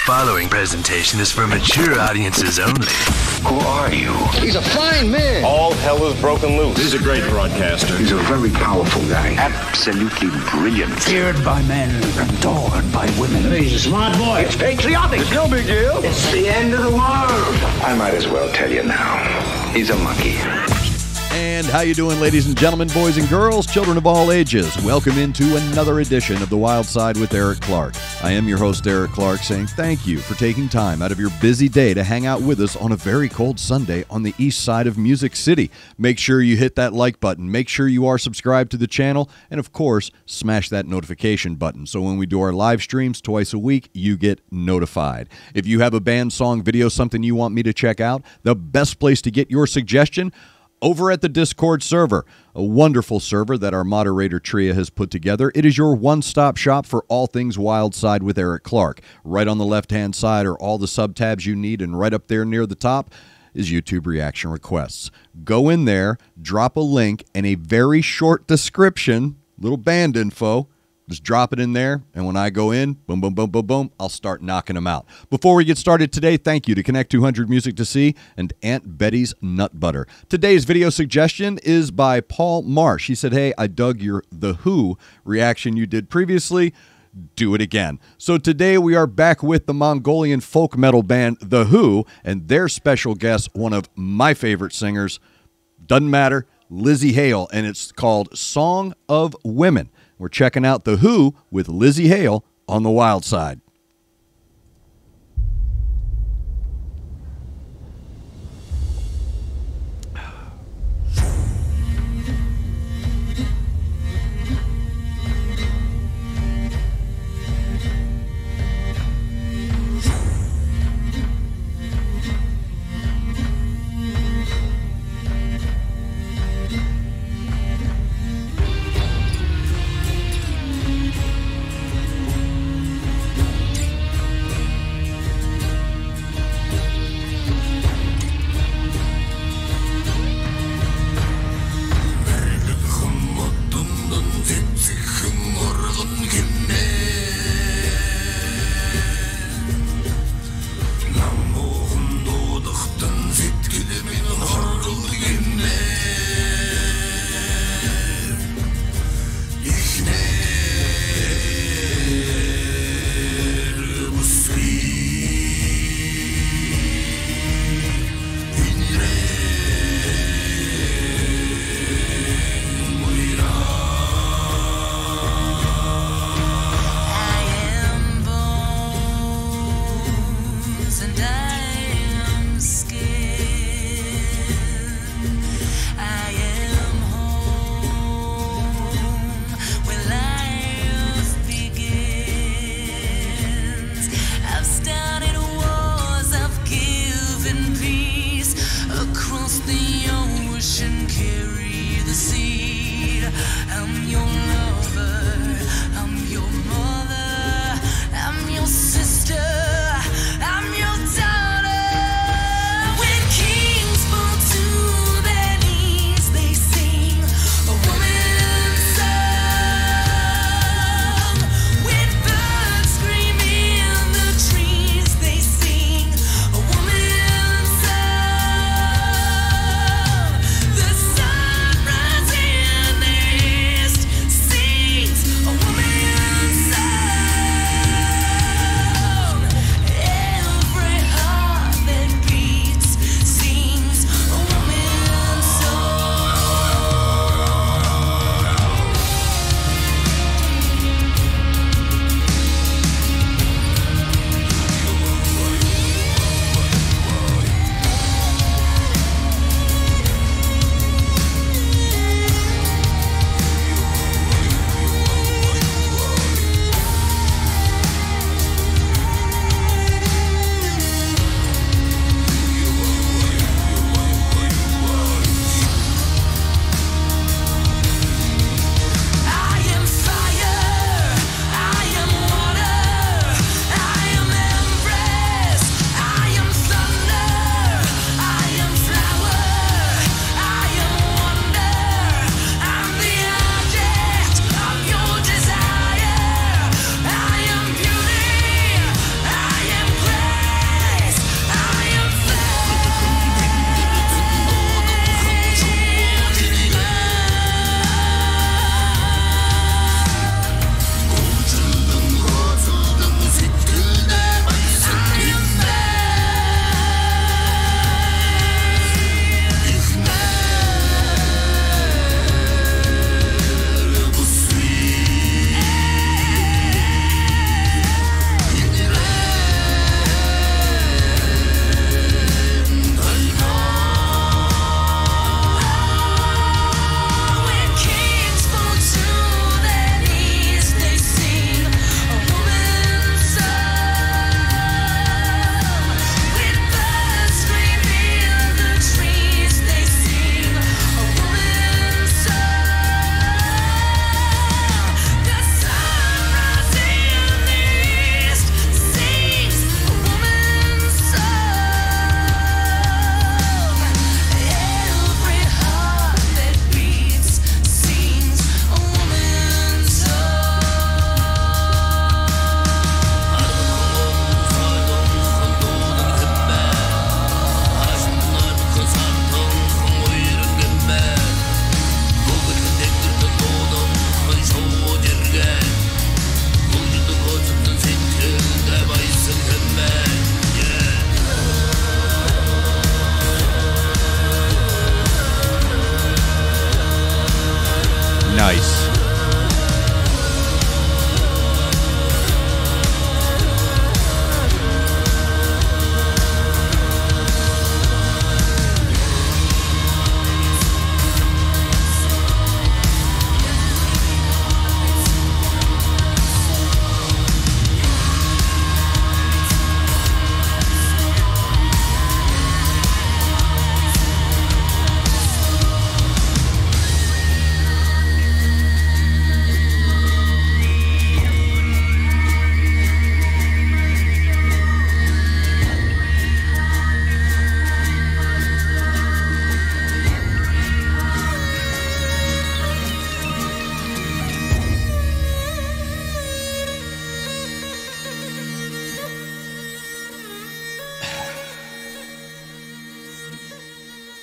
following presentation is for mature audiences only. Who are you? He's a fine man. All hell is broken loose. He's a great broadcaster. He's a very powerful guy. Absolutely brilliant. Feared by men, adored by women. He's a smart boy. It's patriotic. It's no big deal. It's the end of the world. I might as well tell you now. He's a monkey. And how you doing, ladies and gentlemen, boys and girls, children of all ages? Welcome into another edition of The Wild Side with Eric Clark. I am your host, Eric Clark, saying thank you for taking time out of your busy day to hang out with us on a very cold Sunday on the east side of Music City. Make sure you hit that like button. Make sure you are subscribed to the channel. And, of course, smash that notification button so when we do our live streams twice a week, you get notified. If you have a band, song, video, something you want me to check out, the best place to get your suggestion, over at the Discord server, a wonderful server that our moderator Tria has put together. It is your one-stop shop for all things Wild Side with Eric Clark. Right on the left-hand side are all the sub-tabs you need, and right up there near the top is YouTube reaction requests. Go in there, drop a link, and a very short description, little band info. Just drop it in there, and when I go in, boom, boom, boom, boom, boom, I'll start knocking them out. Before we get started today, thank you to Connect 200 Music to See and Aunt Betty's Nut Butter. Today's video suggestion is by Paul Marsh. He said, hey, I dug your TheHu reaction you did previously. Do it again. So today we are back with the Mongolian folk metal band TheHu and their special guest, one of my favorite singers, doesn't matter, LizzyHale, and it's called Song of Women. We're checking out TheHu with LizzyHale on the Wild Side. Sings a woman's song.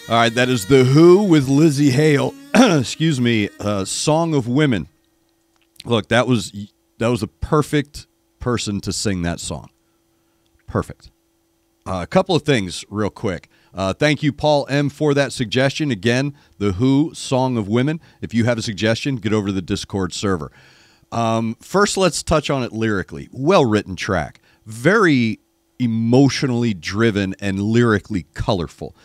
All right, that is TheHu with LizzyHale. Excuse me, Song of Women. Look, that was a perfect person to sing that song. Perfect. A couple of things real quick. Thank you, Paul M., for that suggestion. Again, TheHu, Song of Women. If you have a suggestion, get over to the Discord server. First, let's touch on it lyrically. Well-written track. Very emotionally driven and lyrically colorful.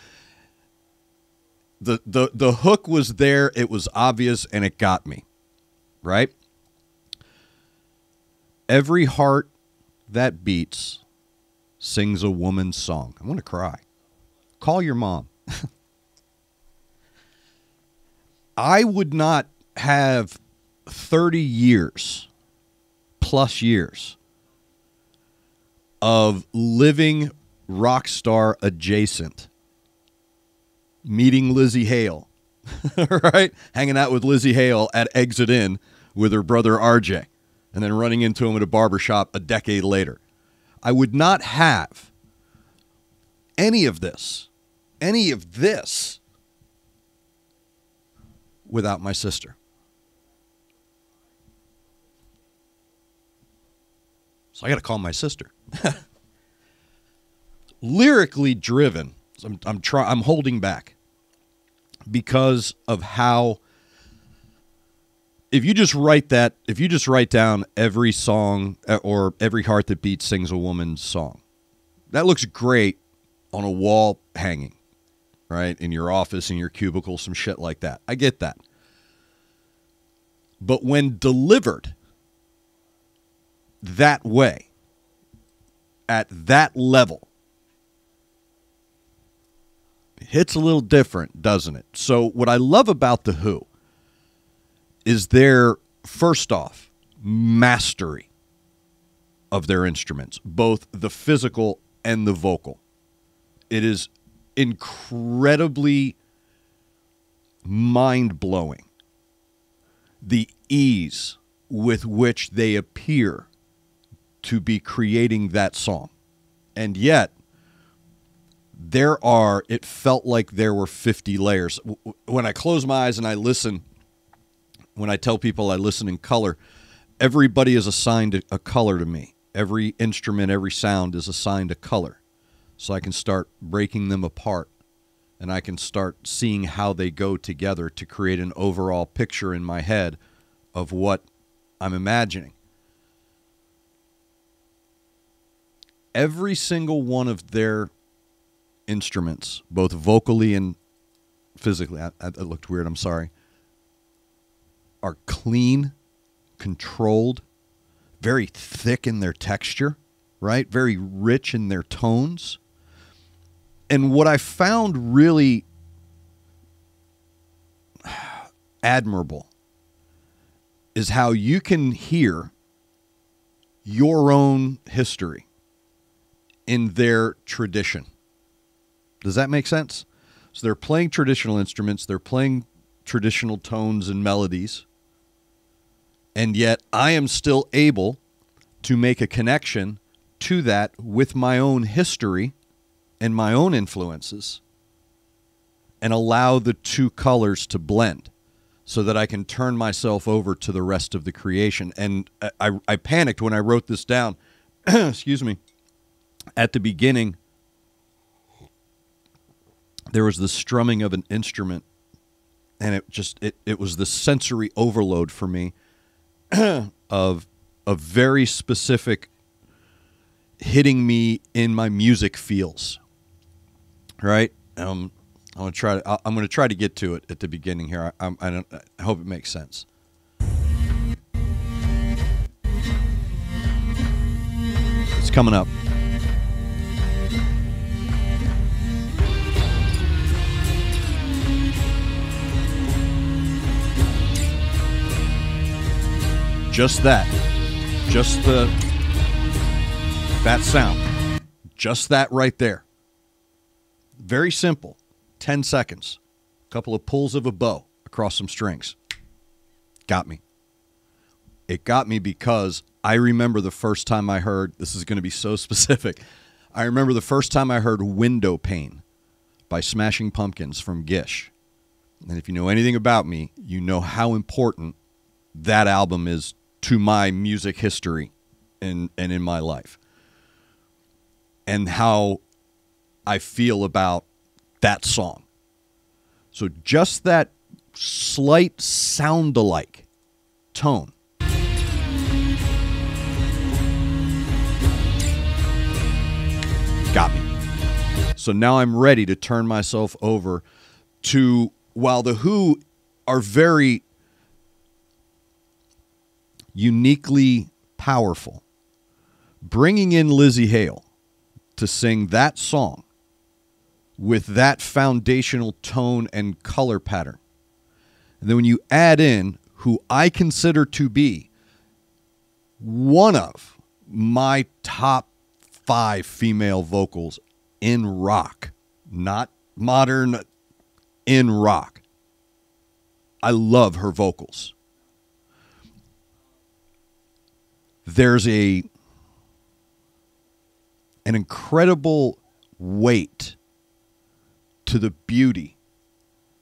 The hook was there, it was obvious, and it got me, right? Every heart that beats sings a woman's song. I'm going to cry. Call your mom. I would not have 30 years, plus years, of living rock star adjacent, meeting LizzyHale, right? Hanging out with LizzyHale at Exit In with her brother RJ, and then running into him at a barbershop a decade later. I would not have any of this, without my sister. So I got to call my sister. Lyrically driven. I'm holding back because of how, if you just write down every song or every heart that beats sings a woman's song, that looks great on a wall hanging, right? In your office, in your cubicle, some shit like that. I get that. But when delivered that way, at that level, it hits a little different, doesn't it? So what I love about TheHu is their, first off, mastery of their instruments, both the physical and the vocal. It is incredibly mind-blowing, the ease with which they appear to be creating that song. And yet, it felt like there were 50 layers. When I close my eyes and I listen, when I tell people I listen in color, everybody is assigned a color to me. Every instrument, every sound is assigned a color. So I can start breaking them apart, and I can start seeing how they go together to create an overall picture in my head of what I'm imagining. Every single one of their instruments, both vocally and physically, it looked weird, I'm sorry, are clean, controlled, very thick in their texture, right? Very rich in their tones. And what I found really admirable is how you can hear your own history in their tradition. Does that make sense? So they're playing traditional instruments, they're playing traditional tones and melodies, and yet I am still able to make a connection to that with my own history and my own influences, and allow the two colors to blend so that I can turn myself over to the rest of the creation. And I panicked when I wrote this down. Excuse me. At the beginning, there was the strumming of an instrument, and it was the sensory overload for me of a very specific hitting me in my music feels. Right? I'm going to try to get to it at the beginning here. I hope it makes sense. It's coming up. Just that. Just that sound. Just that right there. Very simple. 10 seconds. A couple of pulls of a bow across some strings. Got me. It got me because I remember the first time I heard, this is going to be so specific, I remember the first time I heard Window Pane by Smashing Pumpkins from Gish. And if you know anything about me, you know how important that album is to my music history and in my life. And how I feel about that song. So just that slight sound-alike tone. Got me. So now I'm ready to turn myself over to, while The Who are very uniquely powerful, bringing in LizzyHale to sing that song with that foundational tone and color pattern. And then when you add in who I consider to be one of my top 5 female vocals in rock, not modern, in rock. I love her vocals. There's an incredible weight to the beauty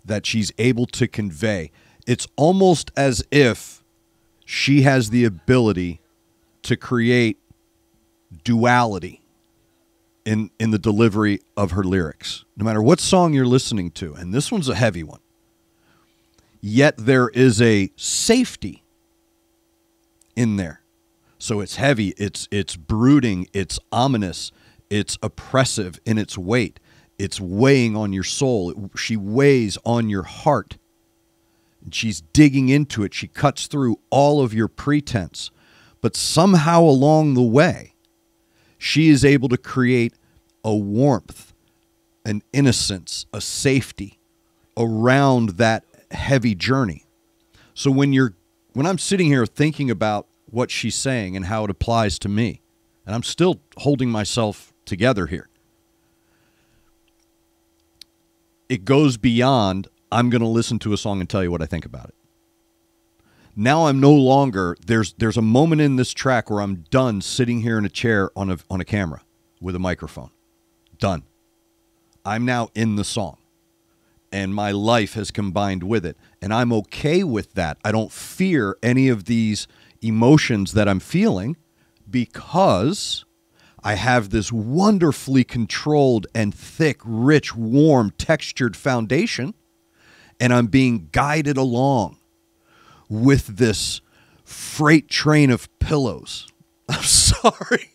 that she's able to convey. It's almost as if she has the ability to create duality in the delivery of her lyrics, no matter what song you're listening to. And this one's a heavy one. Yet there is a safety in there. So it's heavy, it's brooding, it's ominous, it's oppressive in its weight. It's weighing on your soul. She weighs on your heart. And she's digging into it. She cuts through all of your pretense. But somehow along the way, she is able to create a warmth, an innocence, a safety around that heavy journey. So when I'm sitting here thinking about what she's saying and how it applies to me, and I'm still holding myself together here, it goes beyond, I'm going to listen to a song and tell you what I think about it. Now I'm no longer, there's a moment in this track where I'm done sitting here in a chair on a camera with a microphone. Done. I'm now in the song. And my life has combined with it. And I'm okay with that. I don't fear any of these emotions that I'm feeling because I have this wonderfully controlled and thick, rich, warm, textured foundation. And I'm being guided along with this freight train of pillows. I'm sorry.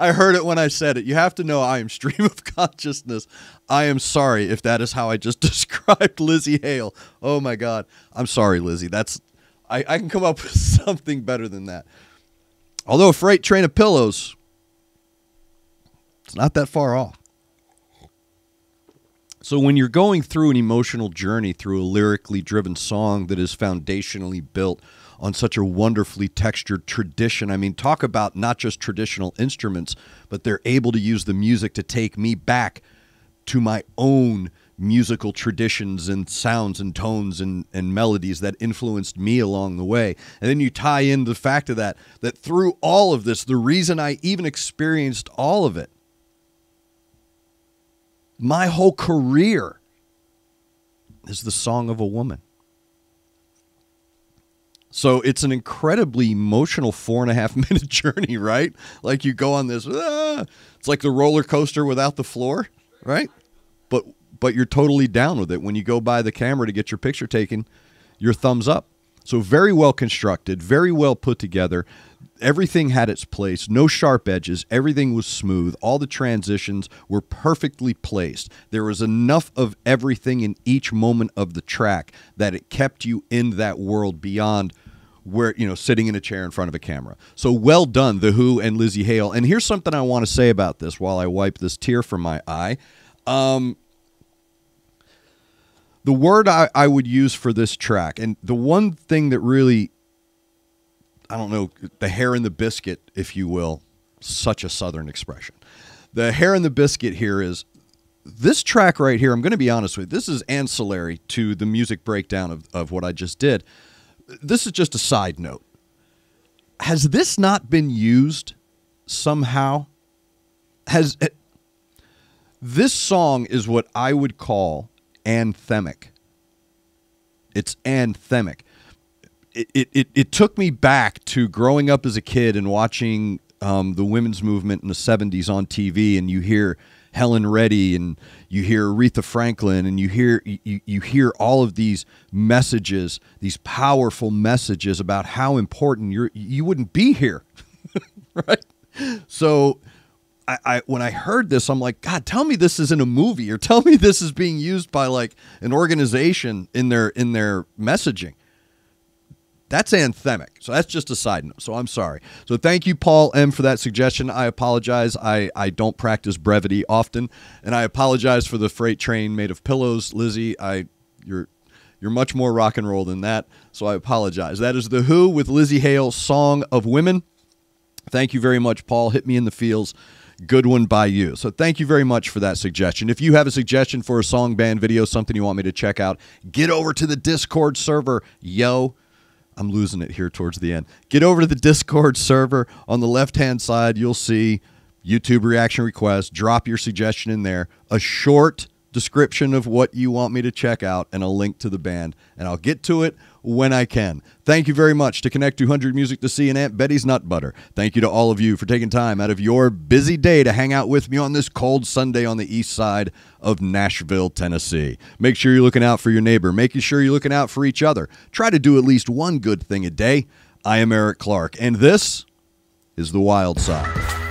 I heard it when I said it. You have to know I am stream of consciousness. I am sorry if that is how I just described LizzyHale. Oh my God. I'm sorry, Lizzy. I can come up with something better than that. Although a freight train of pillows, it's not that far off. So when you're going through an emotional journey through a lyrically driven song that is foundationally built on such a wonderfully textured tradition, I mean, talk about not just traditional instruments, but they're able to use the music to take me back to my own musical traditions and sounds and tones and melodies that influenced me along the way. And then you tie in the fact of that through all of this, the reason I even experienced all of it, my whole career, is the song of a woman. So it's an incredibly emotional 4.5 minute journey, right? Like you go on this, it's like the roller coaster without the floor, right? But you're totally down with it. When you go by the camera to get your picture taken, your thumbs up. So very well constructed, very well put together. Everything had its place, no sharp edges. Everything was smooth. All the transitions were perfectly placed. There was enough of everything in each moment of the track that it kept you in that world beyond where, sitting in a chair in front of a camera. So well done, The Who and LizzyHale. And here's something I want to say about this while I wipe this tear from my eye. The word I would use for this track, and the one thing that really, I don't know, the hair in the biscuit, if you will, such a Southern expression. The hair in the biscuit here is this track right here. I'm going to be honest with you. This is ancillary to the music breakdown of what I just did. This is just a side note. Has this not been used somehow? This song is what I would call anthemic. It's anthemic. It took me back to growing up as a kid and watching the women's movement in the 70s on TV, and you hear Helen Reddy and you hear Aretha Franklin, and you hear all of these messages, these powerful messages about how important you wouldn't be here, right? So when I heard this, I'm like, God, tell me this isn't a movie, or tell me this is being used by like an organization in their messaging. That's anthemic. So that's just a side note. So I'm sorry. So thank you, Paul M., for that suggestion. I apologize. I don't practice brevity often, and I apologize for the freight train made of pillows. Lizzy, you're much more rock and roll than that, so I apologize. That is TheHu with LizzyHale, Song of Women. Thank you very much, Paul. Hit me in the feels. Good one by you. So thank you very much for that suggestion. If you have a suggestion for a song, band, video, something you want me to check out, get over to the Discord server. Yo, I'm losing it here towards the end. Get over to the Discord server. On the left-hand side, you'll see YouTube reaction requests. Drop your suggestion in there. A short description of what you want me to check out and a link to the band, and I'll get to it when I can. Thank you very much to Connect 200 Music to C and Aunt Betty's Nut Butter. Thank you to all of you for taking time out of your busy day to hang out with me on this cold Sunday on the east side of Nashville, Tennessee. Make sure you're looking out for your neighbor. Making sure you're looking out for each other. Try to do at least one good thing a day. I am Eric Clark, and this is The Wild Side.